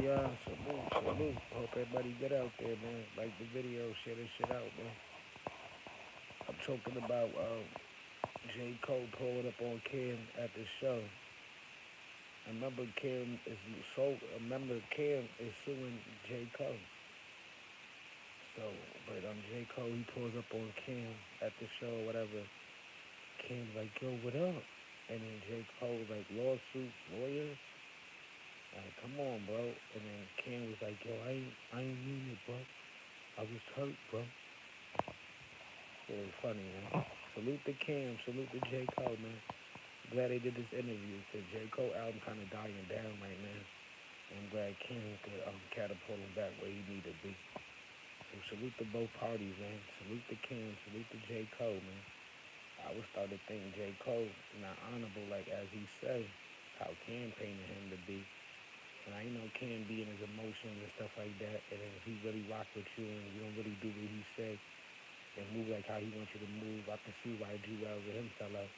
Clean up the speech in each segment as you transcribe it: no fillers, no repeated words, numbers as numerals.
y'all. Salute. Hope everybody get out there, man. Like the video, share this shit out, man. I'm talking about J. Cole pulling up on Cam at the show. I remember Cam is suing J. Cole. So, but J. Cole, he pulls up on Cam at the show or whatever. Cam's like, yo, what up? And then J. Cole like, lawsuits, lawyers. Like, come on, bro. And then Cam was like, yo, I ain't mean it, bro. I was hurt, bro. It was funny, man. Salute to Cam, salute to J. Cole, man. Glad they did this interview, because J. Cole album kind of dying down right now. And I'm glad Cam could catapult him back where he need to be. So salute to both parties, man. Salute to Cam, salute to J. Cole, man. I was starting to think J. Cole not honorable, like as he said, how Cam painted him to be. And I know Cam be in his emotions and stuff like that. And then if he really rock with you and you don't really do what he said and move like how he wants you to move, I can see why Jewels and him fell out.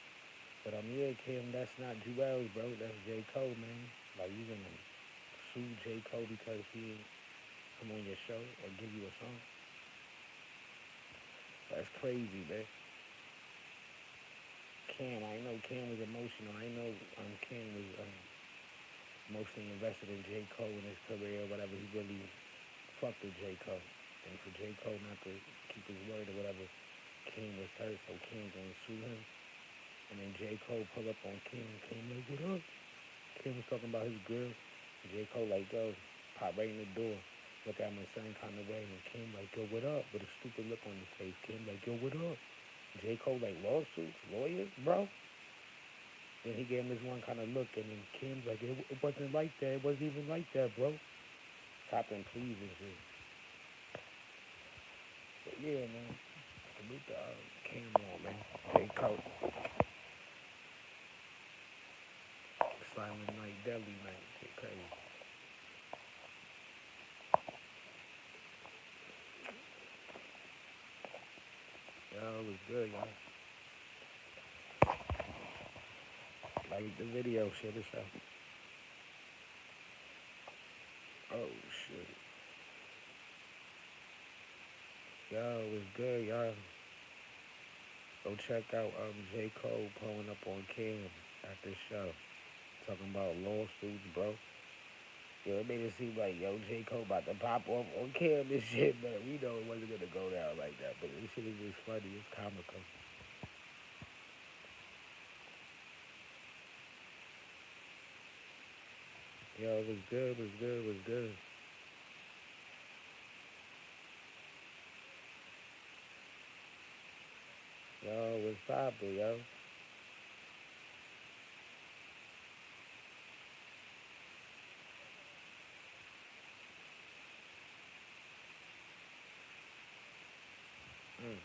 But yeah, Cam, that's not Jewels, bro. That's J. Cole, man. Like, you gonna sue J. Cole because he ain't come on your show or give you a song? That's crazy, man. Cam, I know Cam was emotional. I know Cam was emotionally invested in J. Cole in his career or whatever. He really fucked with J. Cole. And for J. Cole not to keep his word or whatever, Cam was hurt, so Cam gonna sue him. And then J. Cole pull up on Cam. Cam like, what up? Cam was talking about his girl. And J. Cole like, yo, pop right in the door. Look at him in the same kind of way. And Cam like, yo, what up? With a stupid look on his face. Cam like, yo, what up? J. Cole like, lawsuits? Lawyers? Bro? Then he gave him this one kind of look. And then Cam's like, it wasn't like that. It wasn't even like that, bro. Copping please and shit. But yeah, man. Salute to Camron, man. J. Cole. Silent night, deadly night. Shit crazy. Y'all was good, y'all. Like the video, share this out. Oh shit. Y'all was good, y'all. Go check out J. Cole pulling up on Cam at this show. Talking about lawsuits, bro. Yo, it made it seem like, yo, J. Cole about to pop off on Cam and shit, but we know it wasn't gonna go down like that. But this shit is just funny, it's comical. Yo, it was good, was good, was good. Yo, what's poppin', yo? Mm.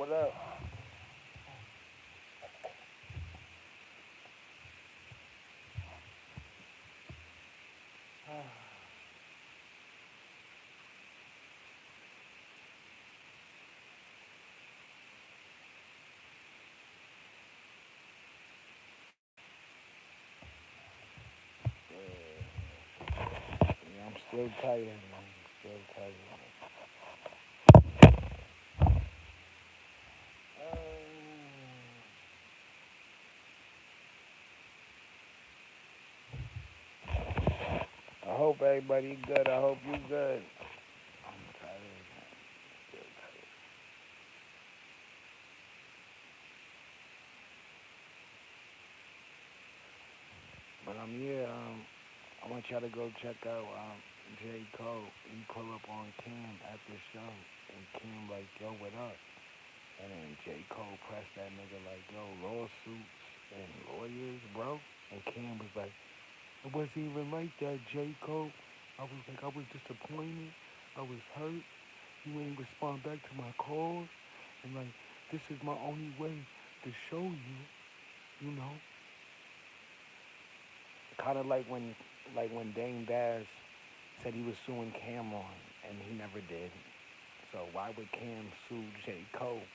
what up? Yeah, I'm still tired, man. Still tired. I hope everybody good. I hope you good. I'm tired. Still tired. But yeah, I want y'all to go check out J. Cole. He pull up on Cam at the show, and Cam like, yo, what up? And then J. Cole pressed that nigga like, yo, lawsuits and lawyers, bro. And Cam was like, it wasn't even like that, J. Cole. I was like, I was disappointed. I was hurt. You ain't respond back to my calls. And like, this is my only way to show you, you know. Kind of like when Dame Dash said he was suing Camron, and he never did. So why would Cam sue J. Cole?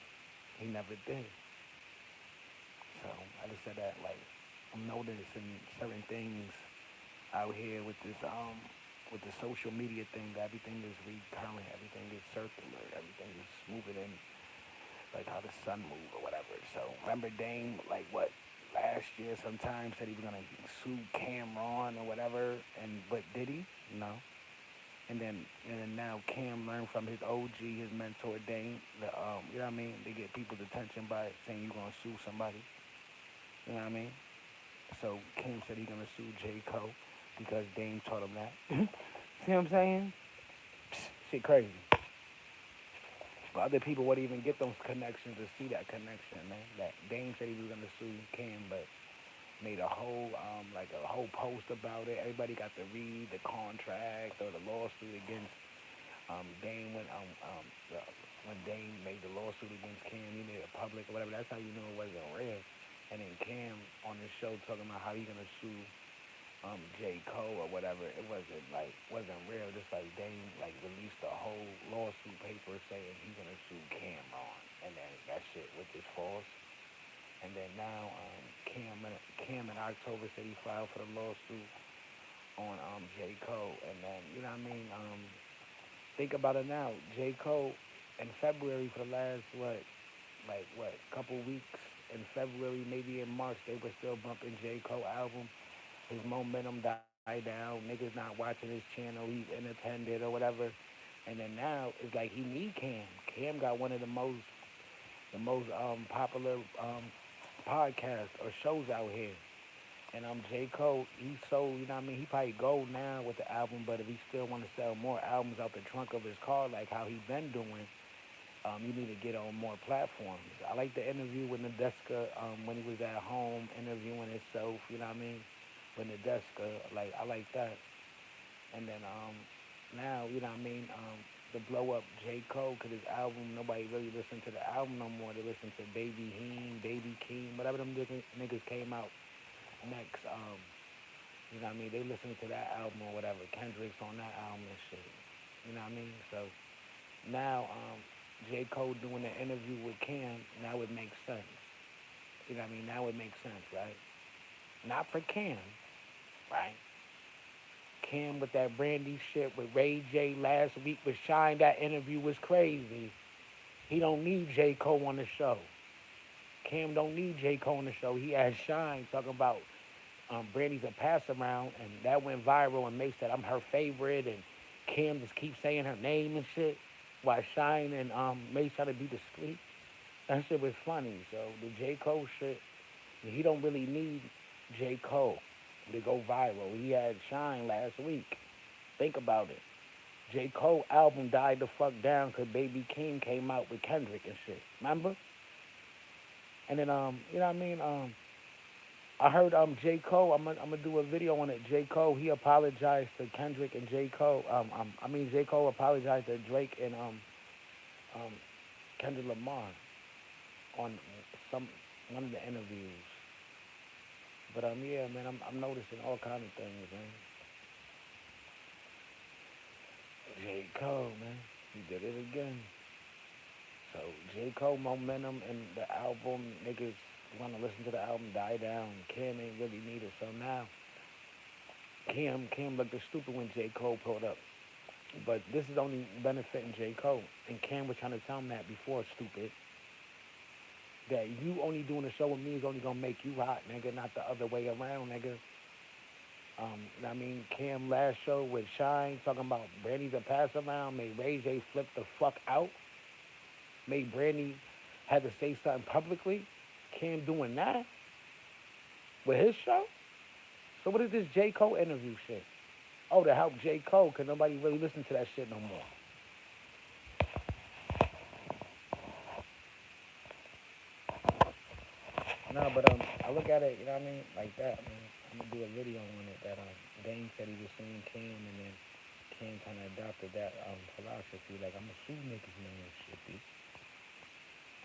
He never did. So I just said that like I'm noticing certain things out here with the social media thing. Everything is recurrent. Everything is circular. Everything is moving in like how the sun move or whatever. So remember Dame like what last year sometime said he was gonna sue Camron or whatever, and but did he? No. And then now Cam learned from his OG, his mentor Dame, you know what I mean? They get people's attention by saying you gonna sue somebody. You know what I mean? So Cam said he's gonna sue J. Cole because Dame taught him that. See what I'm saying? Psst, shit crazy. But other people wouldn't even get those connections to see that connection, man. That Dame said he was gonna sue Cam, but made a whole like a whole post about it. Everybody got to read the contract or the lawsuit against Dame when Dame made the lawsuit against Cam. He made it public or whatever. That's how you know it wasn't real. And then Cam on his show talking about how he gonna sue J. Cole or whatever, it wasn't real. Just like Dame like released a whole lawsuit paper saying he's gonna sue Camron, and then that shit which is false. And then now Cam in October said he filed for the lawsuit on J. Cole, and then you know what I mean. Think about it now, J. Cole in February for the last what couple weeks in February, maybe in March they were still bumping J. Cole album. His momentum died down. Niggas not watching his channel. He's independent or whatever. And then now it's like he need Cam. Cam got one of the most popular podcasts or shows out here. And J. Cole, he sold, you know what I mean? He probably gold now with the album, but if he still want to sell more albums out the trunk of his car, like how he been doing, you need to get on more platforms. I like the interview with Nadeska when he was at home interviewing himself, you know what I mean? With Nadeska, like I like that. And then now, you know what I mean? The blow up J. Cole, because his album, nobody really listen to the album no more. They listen to Baby Heen, Baby Keem, whatever them niggas came out next. You know what I mean? They listen to that album or whatever. Kendrick's on that album and shit. You know what I mean? So now J. Cole doing the interview with Cam, now it makes sense. You know what I mean? Now it makes sense, right? Not for Cam, right? Cam with that Brandy shit with Ray J last week with Shine, that interview was crazy. He don't need J. Cole on the show. Cam don't need J. Cole on the show. He has Shine talking about Brandy's a pass around, and that went viral. And Mace said I'm her favorite, and Cam just keeps saying her name and shit. While Shine and Mace try to be discreet. That shit was funny. So the J. Cole shit, he don't really need J. Cole to go viral. He had Shine last week. Think about it. J. Cole album died the fuck down because Baby King came out with Kendrick and shit. Remember? And then you know what I mean? I heard J. Cole, I'm gonna do a video on it. J. Cole, he apologized to Kendrick and J. Cole. I mean J. Cole apologized to Drake and um Kendrick Lamar. on some one of the interviews. But yeah, man, I'm noticing all kind of things, man. J. Cole, man, he did it again. So J. Cole momentum and the album, niggas want to listen to the album die down. Cam ain't really needed. So now Cam looked stupid when J. Cole pulled up. But this is only benefiting J. Cole. And Cam was trying to tell him that before, stupid. That you only doing a show with me is only gonna make you hot, nigga, not the other way around, nigga. I mean, Cam last show with Shine talking about Brandy's a pass around, made Ray J flip the fuck out, made Brandy had to say something publicly. Cam doing that with his show. So what is this J. Cole interview shit? Oh, to help J. Cole, cause nobody really listen to that shit no more. No, but I look at it, you know what I mean, like that, man. I'm gonna do a video on it that Dane said he was seeing Cam, and then Cam kind of adopted that philosophy, like I'm gonna sue niggas, man, and shit, be.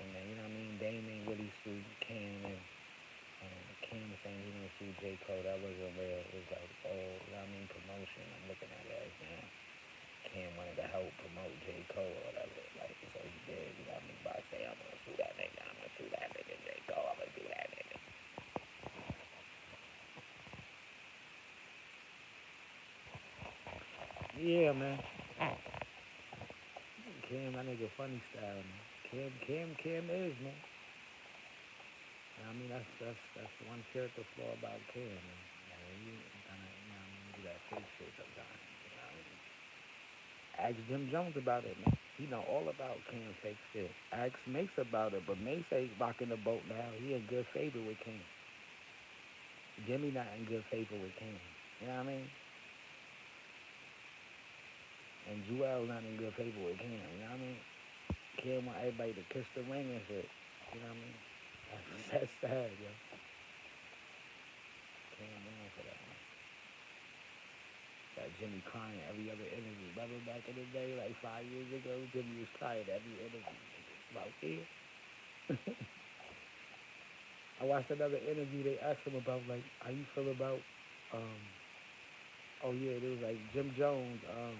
And then you know what I mean, Dame ain't really sued Cam, and Cam was saying he didn't sue J Cole. That wasn't real. It was like, oh, you know what I mean, promotion. I'm looking at it as now. Cam wanted to help promote J Cole or whatever, like so he did. You know what I mean, by saying I'm gonna sue that nigga, I'm gonna sue that nigga, J Cole, I'm gonna do that nigga. Yeah, man. Cam, that nigga funny style, man. Cam is, man. I mean, that's one character flaw about Cam, man. He kind of, you know what I mean, do that fake shit sometimes. You know what I mean? Ask Jim Jones about it, man. He know all about Cam fake shit. Ask Mace about it, but Mace ain't rocking the boat now. He in good favor with Cam. Jimmy not in good favor with Cam. You know what I mean? And Joel not in good favor with Cam. You know what I mean? Cam want everybody to kiss the ring and shit. You know what I mean? That's sad, yo. Cam down for that, man. Got Jimmy crying every other interview. Remember back in the day, like 5 years ago, Jimmy was crying every interview. About here. I watched another interview. They asked him about like how you feel about um oh yeah, it was like Jim Jones um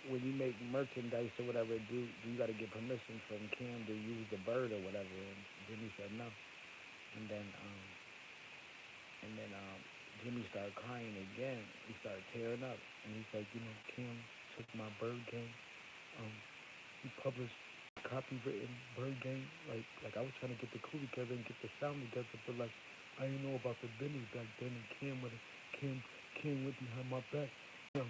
when you make merchandise or whatever, do you got to get permission from Cam to use the bird or whatever? And Jimmy said no. And then Jimmy started crying again. He started tearing up, and he's like, Cam took my bird game. Um, he published copywritten bird game. Like I was trying to get the crew together and get the sound together, but like I didn't know about the business back then. And Cam Cam went behind my back. Um,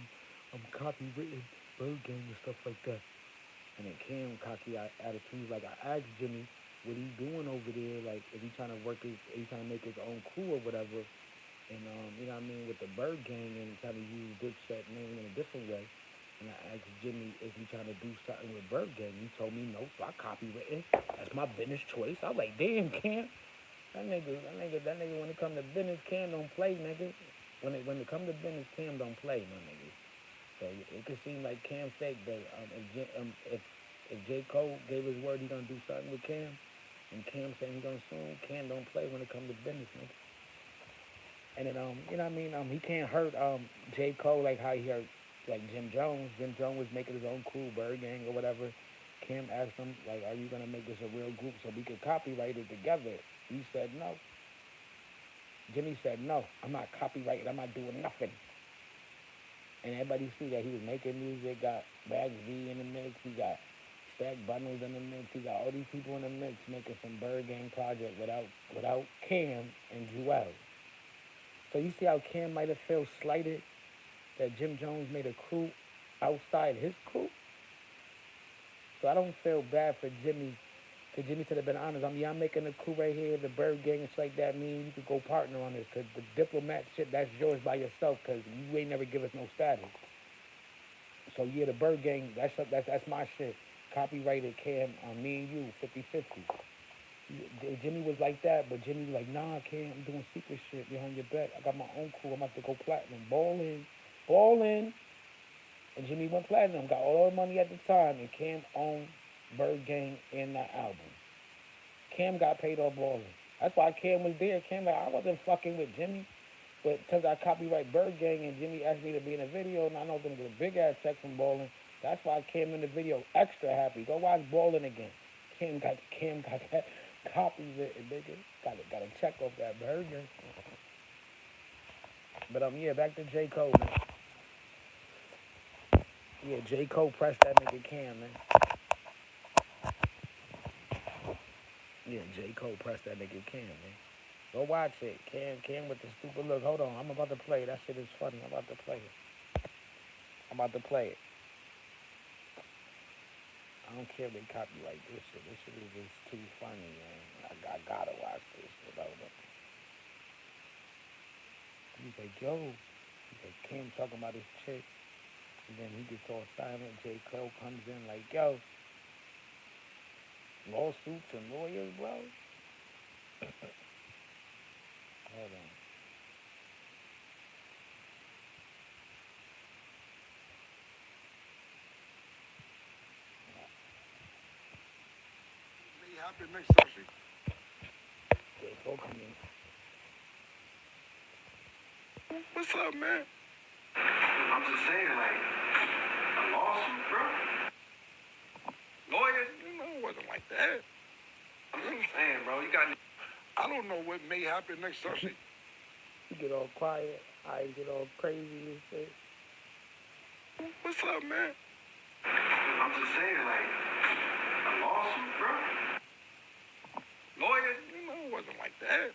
copywritten bird game and stuff like that. And then Cam cocky attitude, like I asked Jimmy what he doing over there, like if he trying to he trying to make his own crew or whatever, and you know what I mean, with the Bird Gang and trying to use Dipset name in a different way. And I asked Jimmy if he trying to do something with Bird Gang. He told me no, so I copywritten. That's my business choice. I was like, damn, Cam, that nigga. When it come to business, Cam don't play, nigga. When it come to business, Cam don't play, my nigga. So it could seem like Cam fake, but if J Cole gave his word he gonna do something with Cam, and Cam saying he gonna sue him, Cam don't play when it comes to business, nigga. And then you know what I mean? He can't hurt J Cole like how he hurt like Jim Jones. Jim Jones was making his own crew, Bird Gang or whatever. Cam asked him like, "Are you gonna make this a real group so we could copyright it together?" He said no. Jimmy said no. I'm not copyrighting. I'm not doing nothing. And everybody see that he was making music. Got Bags V in the mix. He got Stack Bundles in the mix. He got all these people in the mix making some Bird Gang project without Cam and Joel. So you see how Cam might have felt slighted that Jim Jones made a crew outside his crew? So I don't feel bad for Jimmy. Because Jimmy should have been honest. I'm making a crew right here, the Bird Gang and shit like that. Me and you could go partner on this. Because the diplomat shit, that's yours by yourself. Because you ain't never give us no status. So yeah, the Bird Gang, that's my shit. Copyrighted Cam on me and you, 50-50. Jimmy was like that, but Jimmy was like, nah, Cam, I'm doing secret shit behind your back. I got my own crew. I'm about to go platinum. Ballin'. And Jimmy went platinum. Got all the money at the time, and Cam owned Bird Gang, and that album. Cam got paid off balling. That's why Cam was there. Cam like I wasn't fucking with Jimmy, but since I copyright Bird Gang and Jimmy asked me to be in a video, and I know them get a big ass check from balling. That's why I came in the video extra happy. Go watch balling again. Cam got that copies it, nigga. Got a check off that Bird Gang. But yeah, back to J Cole, man. Yeah, J Cole pressed that nigga Cam, man. Yeah, J Cole pressed that nigga Cam, man. Go watch it. Cam with the stupid look. Hold on, I'm about to play. That shit is funny. I'm about to play it. I'm about to play it. I don't care if they copyright this shit. This shit is just too funny, man. I gotta watch this shit. Hold on. He's like, yo. He's like, Cam talking about his chick. And then he gets all silent. J. Cole comes in like, yo, lawsuits and lawyers, bro. Hold on. Me happy next Thursday. J. Cole come in. What's up, man? I'm just saying, like, a lawsuit, bro. Lawyers? It wasn't like that. I'm just saying, bro, you got. I don't know what may happen next Thursday. You get all quiet. I get all crazy and shit. What's up, man? I'm just saying, like, a lawsuit, bro. Lawyers? It wasn't like that.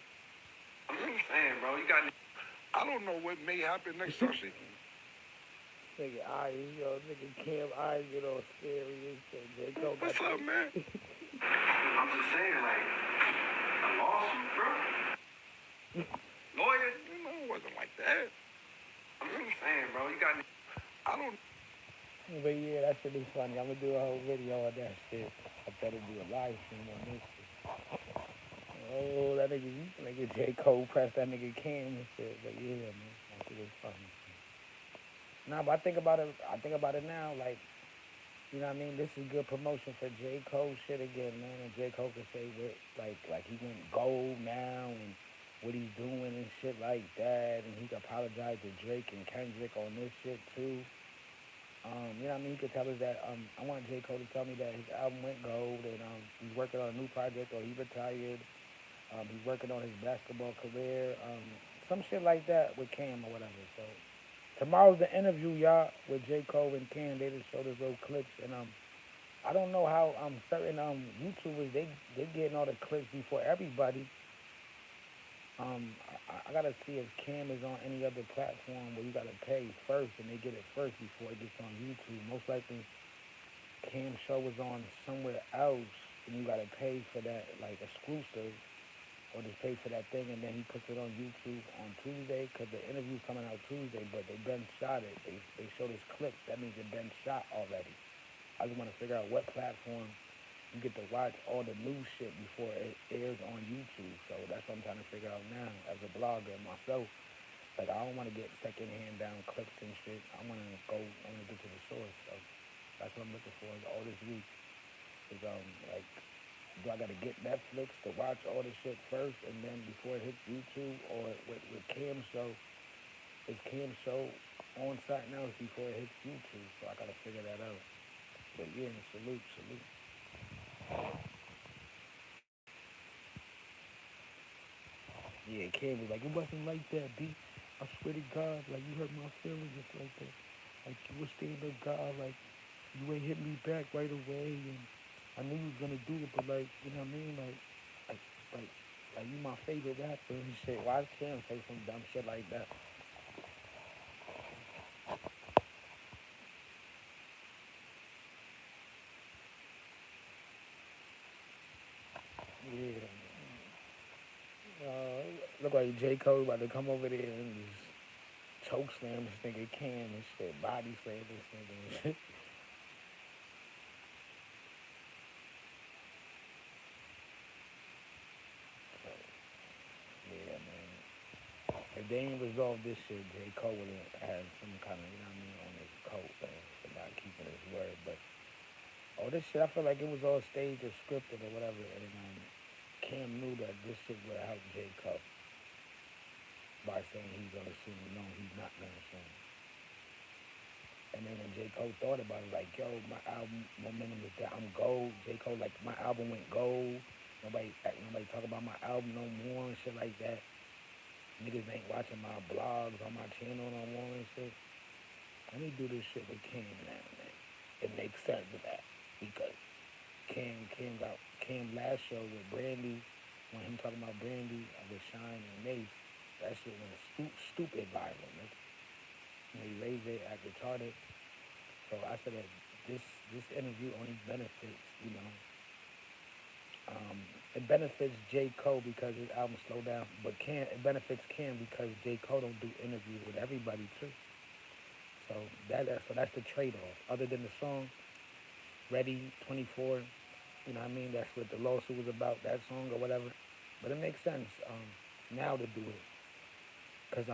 I'm just saying, bro, you got. I don't know what may happen next Thursday. Nigga, nigga Cam eyes get all scary and shit. J. Cole What's up, man? I'm just saying, like, a lawsuit, bro. Lawyers? It wasn't like that. I'm just saying, bro, you got. I don't. But yeah, that shit is funny. I'm gonna do a whole video on that shit. I better do a live stream on this shit. Oh, that nigga J. Cole pressed that nigga Cam and shit. But yeah, man, that shit is funny. Nah, but I think about it now, like, you know what I mean? This is good promotion for J. Cole shit again, man. And J. Cole could say what, like he went gold now and what he's doing and shit like that. And he could apologize to Drake and Kendrick on this shit too. You know what I mean? He could tell us that, I want J. Cole to tell me that his album went gold and he's working on a new project or he retired. He's working on his basketball career. Some shit like that with Cam or whatever. So tomorrow's the interview, y'all, with J. Cole and Cam. They just showed us little clips, and I don't know how certain YouTubers they getting all the clips before everybody. I gotta see if Cam is on any other platform where you gotta pay first, and they get it first before it gets on YouTube. Most likely, Cam's show is on somewhere else, and you gotta pay for that like exclusive, or just pay for that thing, and then he puts it on YouTube on Tuesday, because the interview's coming out Tuesday, but they been shot it. They showed us clips. That means it been shot already. I just want to figure out what platform you get to watch all the new shit before it airs on YouTube. So that's what I'm trying to figure out now as a blogger myself. Like, I don't want to get secondhand down clips and shit. I want to get to the source. So that's what I'm looking for all this week. Is like, do I gotta get Netflix to watch all this shit first, and then before it hits YouTube, or with Cam's show, is Cam's show on something else before it hits YouTube? So I gotta figure that out. But yeah, salute. Yeah, Cam was like, it wasn't like that, B. I swear to God, like, you hurt my feelings just like that. Like, you were stand-up guy, like, you ain't hit me back right away, and I knew you was gonna do it, but like, you know what I mean? Like, like, like you my favorite rapper and shit. Why Cam say some dumb shit like that? Yeah. Look like J. Cole about to come over there and just choke slam this nigga Cam and shit, body slam this nigga and shit. So, yeah, man. If they ain't resolved this shit, J. Cole would have had some kind of, you know what I mean, on his coat, man, for not keeping his word. But Oh, this shit, I feel like it was all staged or scripted or whatever. And Cam knew that this shit would help J. Cole by saying he's gonna sue. No, he's not gonna sue. And then when J. Cole thought about it, like, yo, my album momentum is down. I'm gold. J. Cole, like, my album went gold. Nobody talk about my album no more and shit like that. Niggas ain't watching my blogs on my channel no more and shit. Let me do this shit with Cam now, man. It makes sense of that because Cam last show with Brandy, when him talking about Brandy with Shine and Mace, that shit went stupid viral. Man. They raised it, act retarded. So I said that this interview only benefits, it benefits J. Cole because his album slowed down, but it benefits Cam because J. Cole don't do interviews with everybody too. So that's the trade-off. Other than the song, Ready 24, you know what I mean? That's what the lawsuit was about, that song or whatever. But it makes sense now to do it. Because,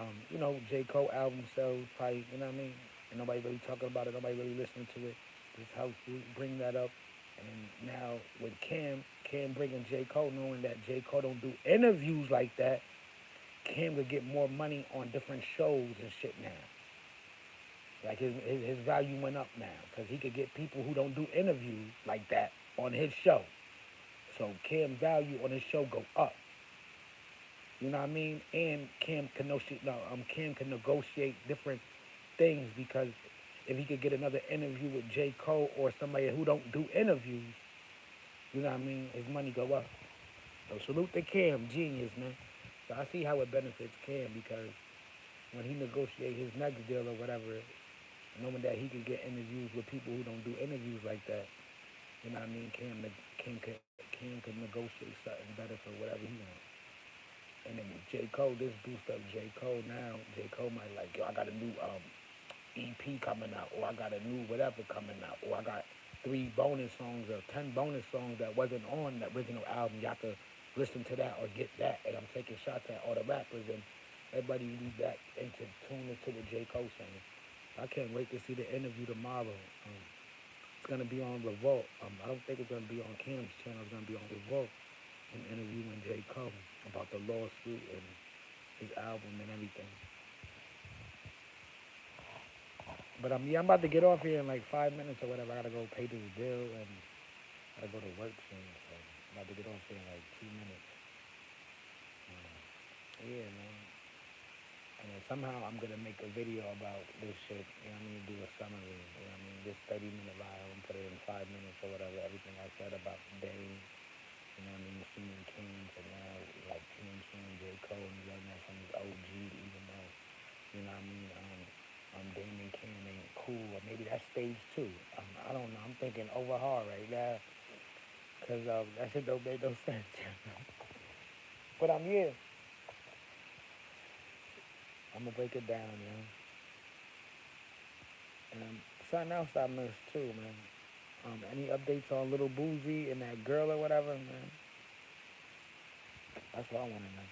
J. Cole album sells probably, you know what I mean? And nobody really talking about it, nobody really listening to it. This helps bring that up. And now with Cam bringing J. Cole, knowing that J. Cole don't do interviews like that, Cam could get more money on different shows and shit now. Like his value went up now because he could get people who don't do interviews like that on his show. So Cam's value on his show go up. You know what I mean? And Cam can negotiate different things because if he could get another interview with J. Cole or somebody who don't do interviews, you know what I mean, his money go up. So salute to Cam, genius, man. So I see how it benefits Cam because when he negotiate his next deal or whatever, knowing that he could get interviews with people who don't do interviews like that, you know what I mean, Cam could negotiate something better for whatever he wants. And then with J. Cole, this boost up J. Cole now. J. Cole might like, yo, I got a new EP coming out, or I got a new whatever coming out, or I got 3 bonus songs or 10 bonus songs that wasn't on the original album. Y'all could listen to that or get that. And I'm taking shots at all the rappers and everybody will be back tuned into what J. Cole saying. I can't wait to see the interview tomorrow. It's gonna be on Revolt. I don't think it's gonna be on Cam's channel. It's gonna be on Revolt. And interviewing J. Cole about the lawsuit and his album and everything. But yeah, I'm about to get off here in like 5 minutes or whatever. I gotta go pay this bill and I gotta go to work soon. So I'm about to get off here in like 2 minutes. Yeah, man. And then somehow I'm gonna make a video about this shit. You know what I mean? Do a summary. You know what I mean? This 30-minute video and put it in 5 minutes or whatever. Everything I said about the day. You know what I mean? Seeing King to now, like King seeing J. Cole and learning that from his OG, even though, you know what I mean? Damon King ain't cool, or maybe that's stage 2. I don't know. I'm thinking over hard right now, cause that shit don't make no sense. But I'm here. I'm gonna break it down, yo. And something else I missed too, man. Any updates on Little Boozy and that girl or whatever, man? That's what I want to know.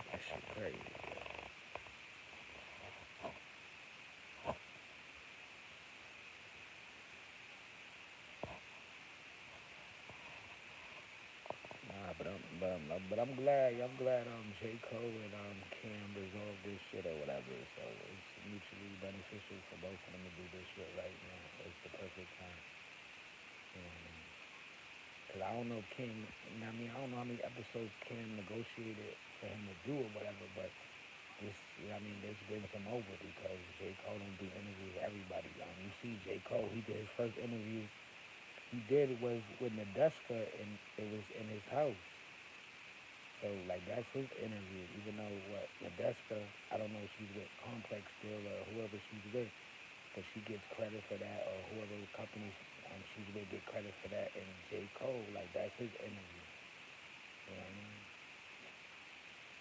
That shit crazy. Nah, but I'm glad. J. Cole and Cam resolved this shit or whatever. So it's mutually beneficial for both of them to do this shit right now. It's the perfect time. You know what I mean? Cause I don't know if Cam. You know what I mean? I don't know how many episodes Cam negotiated for him to do or whatever. But this, you know what I mean? This brings him over because J. Cole don't do interviews with everybody. You see J. Cole. He did his first interview. He did it was with Nadeska and it was in his house. So, like, that's his interview, even though, Nadeska, I don't know if she's with Complex still or whoever she's with, but she gets credit for that, or whoever company she's with get credit for that, and J. Cole, like, that's his interview. You know what I mean?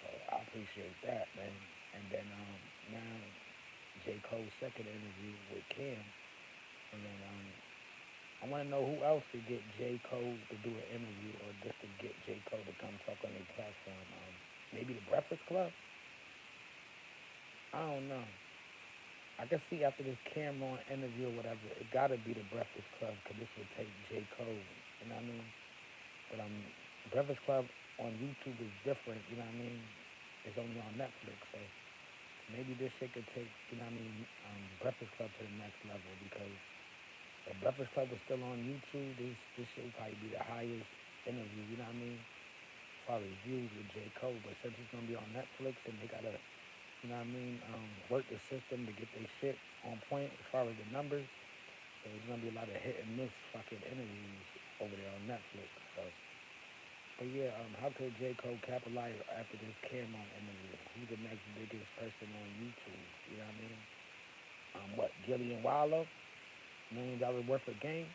So, I appreciate that, man. And then, now, J. Cole's second interview with Cam, and then, I want to know who else to get J. Cole to do an interview or just to get J. Cole to come talk on their platform. Maybe the Breakfast Club? I don't know. I can see after this Camron interview or whatever, it gotta be the Breakfast Club because this would take J. Cole. You know what I mean? But Breakfast Club on YouTube is different. You know what I mean? It's only on Netflix, so maybe this shit could take, you know what I mean, Breakfast Club to the next level because if Breakfast Club was still on YouTube, this shit would probably be the highest interview. You know what I mean? As far as views with J. Cole, but since it's gonna be on Netflix and they gotta, you know what I mean, work the system to get their shit on point as far as the numbers. So there's gonna be a lot of hit and miss fucking interviews over there on Netflix. So, but yeah, how could J. Cole capitalize after this Camron interview? Who's the next biggest person on YouTube? You know what I mean? What, Gillian Wallow? $1 million worth of game?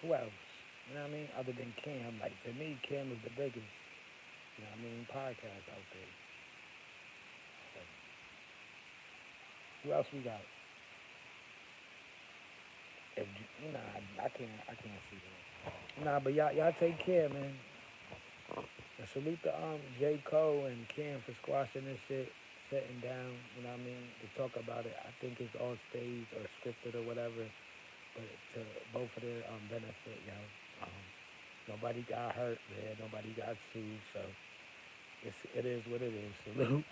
Who else? You know what I mean? Other than Cam, like to me, Cam is the biggest. You know what I mean? Podcast out there. So, who else we got? If nah, I can't see that. Nah, but y'all take care, man. And salute to J. Cole and Cam for squashing this shit, sitting down, you know what I mean, to talk about it. I think it's on stage or scripted or whatever, but to both of their benefit, yo. Um, Nobody got hurt, man. Nobody got sued, so it is what it is. Salute.